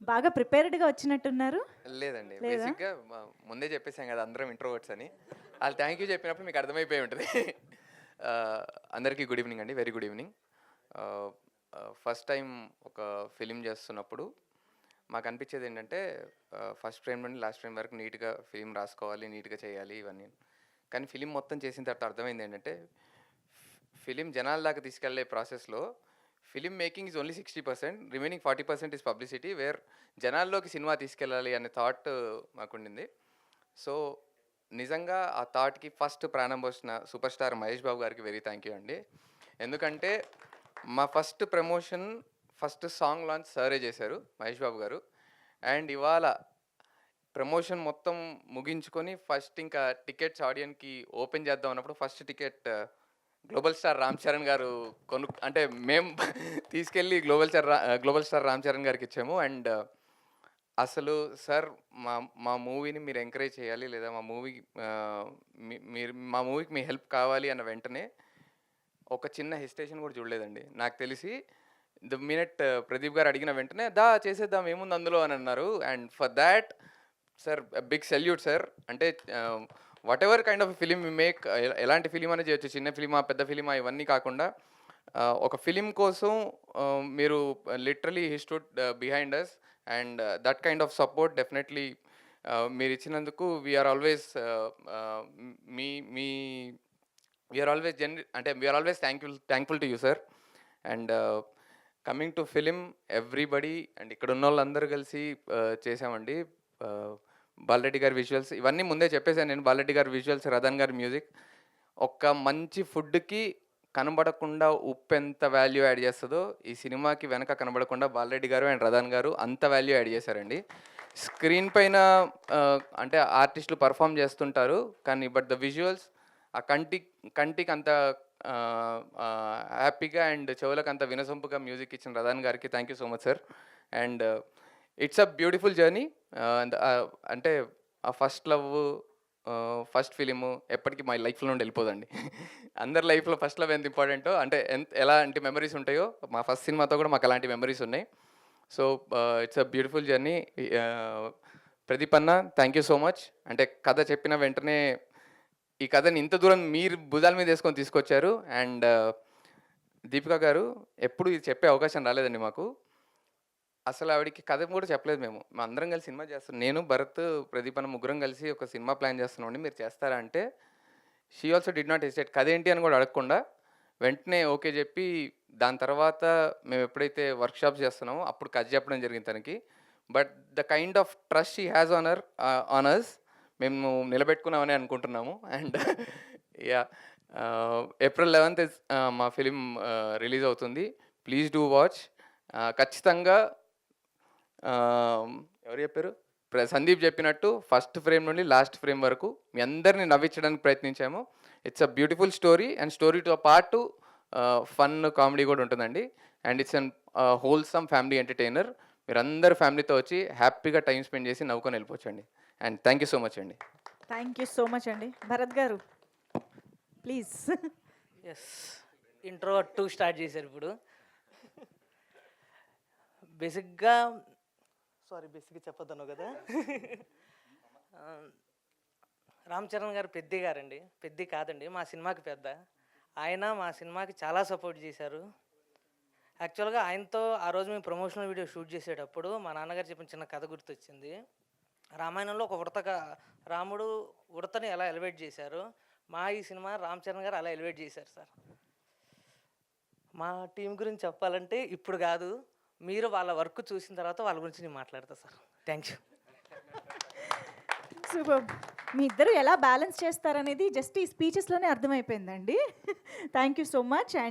బాగా ప్రిపేర్డ్‌గా వచ్చినట్టున్నారు. లేదండి. లేదా? బేసిక్‌గా ముందే చెప్పేసాం గదా! అందరం ఇంట్రోవర్ట్స్ అని. ఆళ్ళు థాంక్ యూ చెప్పినప్పుడు మీకు అర్థమైపోయి ఉంటది. అందరికీ గుడ్ ఈవినింగ్ అండి. Very good evening. ఆహ్, ఫస్ట్ టైమ్ ఒక ఫిల్మ్ చేస్తున్నప్పుడు మాకనిపించేదేంటంటే ఫస్ట్ ఫ్రేమ్ నుండి లాస్ట్ ఫ్రేమ్ వరకు నీట్‌గా ఫిల్మ్ రాసుకోవాలి, నీట్‌గా చేయాలి ఇవన్నీ. కానీ ఫిల్మ్ మొత్తం చేసిన తర్వాత అర్థమైందేంటంటే ఫిల్మ్ జనాల దాకా తీసుకెళ్ళే ప్రాసెస్‌లో film making is only 60%, remaining 40% is publicity where జనాల్లోకి సినిమా తీసుకెళ్ళాలి అనే థాట్ మాకుండింది. సో, నిజంగా ఆ థాట్‌కి ఫస్ట్ ప్రాణం పోసిన సూపర్ స్టార్ మహేష్ బాబు గారికి వెరీ థ్యాంక్ యూ అండి. ఎందుకంటే మా first promotion, first song launch సారే చేశారు మహేష్ బాబు గారు. అండ్ ఇవాళ ప్రమోషన్ మొత్తం ముగించుకొని ఫస్ట్ ఇంకా టికెట్స్ ఆడియన్‌కి ఓపెన్ చేద్దాం అన్నప్పుడు first ticket global star Ram Charan గారు అంటే మేము తీసుకెళ్ళి గ్లోబల్ స్టార్ రామ్ చరణ్ గారికి ఇచ్చాము. అండ్ అసలు సార్ మా మా మూవీని మీరు ఎంకరేజ్ చేయాలి లేదా మా మూవీ మీరు మా మూవీకి మీ హెల్ప్ కావాలి అన్న వెంటనే ఒక చిన్న హెసిటేషన్ కూడా చూడలేదండి. నాకు తెలిసి ద మినిట్ ప్రదీప్ గారు అడిగిన వెంటనే దా చేసేద్దాం ఏముంది అందులో అని అన్నారు. And for that sir big salute sir. అంటే whatever kind of film we make, ఎలాంటి ఫిలిం అనేది చేయొచ్చు, చిన్న ఫిలిమా పెద్ద ఫిలిమా ఇవన్నీ కాకుండా ఒక ఫిలిం కోసం మీరు literally he stood behind us. And that kind of support definitely మీరు ఇచ్చినందుకు వీఆర్ ఆల్వేస్ మీ మీ వీఆర్ ఆల్వేస్ అంటే we're always thankful to you sir. And coming to film everybody and ఇక్కడ ఉన్న వాళ్ళందరూ కలిసి చేసామండి. బాలరెడ్డి గారి విజువల్స్ ఇవన్నీ ముందే చెప్పేసాను నేను. బాలరెడ్డి గారి విజువల్స్, రతన్ గారి మ్యూజిక్. ఒక మంచి ఫుడ్కి కనబడకుండా ఉప్పు ఎంత వాల్యూ యాడ్ చేస్తుందో ఈ సినిమాకి వెనక కనబడకుండా బాలరెడ్డి గారు అండ్ రతన్ గారు అంత వాల్యూ యాడ్ చేశారండి. స్క్రీన్ పైన అంటే ఆర్టిస్టులు పర్ఫామ్ చేస్తుంటారు కానీ బట్ ద విజువల్స్ ఆ కంటికి అంత హ్యాపీగా అండ్ చెవులకు అంత వినసొంపుగా మ్యూజిక్ ఇచ్చిన రతన్ గారికి thank you so much sir. And it's a beautiful journey. అంటే ఆ ఫస్ట్ లవ్, ఫస్ట్ ఫిలిము ఎప్పటికీ మా లైఫ్లో నుండి వెళ్ళిపోదండి. అందరి లైఫ్లో ఫస్ట్ లవ్ ఎంత ఇంపార్టెంటో అంటే ఎలాంటి మెమరీస్ ఉంటాయో మా ఫస్ట్ సినిమాతో కూడా మాకు అలాంటి మెమరీస్ ఉన్నాయి. So it's a beautiful journey. Pradeep అన్న థ్యాంక్ యూ సో మచ్. అంటే కథ చెప్పిన వెంటనే ఈ కథని ఇంత దూరం మీరు భుజాల మీద వేసుకొని తీసుకొచ్చారు. అండ్ దీపిక గారు ఎప్పుడు ఇది చెప్పే అవకాశం రాలేదండి మాకు. అసలు ఆవిడకి కథ కూడా చెప్పలేదు మేము. అందరం కలిసి సినిమా చేస్తున్నాం. నేను, భరత్, ప్రదీప్ అన్న ముగ్గురం కలిసి ఒక సినిమా ప్లాన్ చేస్తున్నామండి. మీరు చేస్తారా అంటే she also did not hesitate. కథ ఏంటి అని కూడా అడగకుండా వెంటనే ఓకే చెప్పి దాని తర్వాత మేము ఎప్పుడైతే వర్క్షాప్స్ చేస్తున్నామో అప్పుడు కథ చెప్పడం జరిగింది తనకి. But the kind of trust she has on us మేము నిలబెట్టుకున్నామని అనుకుంటున్నాము. అండ్ యా ఏప్రిల్ 11th మా ఫిలిం రిలీజ్ అవుతుంది. Please do watch. ఖచ్చితంగా ఎవరు చెప్పారు? సందీప్ చెప్పినట్టు ఫస్ట్ ఫ్రేమ్ నుండి లాస్ట్ ఫ్రేమ్ వరకు మీ అందరిని నవ్వించడానికి ప్రయత్నించాము. It's a beautiful story and స్టోరీతో పాటు ఫన్ కామెడీ కూడా ఉంటుందండి. And it's an wholesome family entertainer. మీరు అందరు ఫ్యామిలీతో వచ్చి హ్యాపీగా టైం స్పెండ్ చేసి నవ్వుకొని వెళ్ళిపోవచ్చండి. And thank you so much అండి. థ్యాంక్ యూ సో మచ్ అండి. భరత్ గారు ప్లీజ్. ఎస్, ఇంట్రో 2 స్టార్ట్ చేశారు ఇప్పుడు. బేసిక్గా చెప్పొద్దను కదా. రామ్ చరణ్ గారు పెద్ది గారండి. పెద్ది కాదండి, మా సినిమాకి పెద్ద. ఆయన మా సినిమాకి చాలా సపోర్ట్ చేశారు. యాక్చువల్గా ఆయనతో ఆ రోజు మేము ప్రమోషనల్ వీడియో షూట్ చేసేటప్పుడు మా నాన్నగారు చెప్పిన చిన్న కథ గుర్తొచ్చింది. రామాయణంలో ఒక రాముడు ఉడతని ఎలా ఎలివేట్ చేశారు, మా ఈ సినిమా రామ్ చరణ్ గారు అలా ఎలివేట్ చేశారు సార్. మా టీం గురించి చెప్పాలంటే ఇప్పుడు కాదు, మీరు వాళ్ళ వర్క్ చూసిన తర్వాత వాళ్ళ గురించి నేను మాట్లాడతా సార్. Thank you. సూపర్. మీ ఇద్దరు ఎలా బ్యాలెన్స్ చేస్తారనేది జస్ట్ ఈ స్పీచెస్లోనే అర్థమైపోయిందండి. Thank you so much.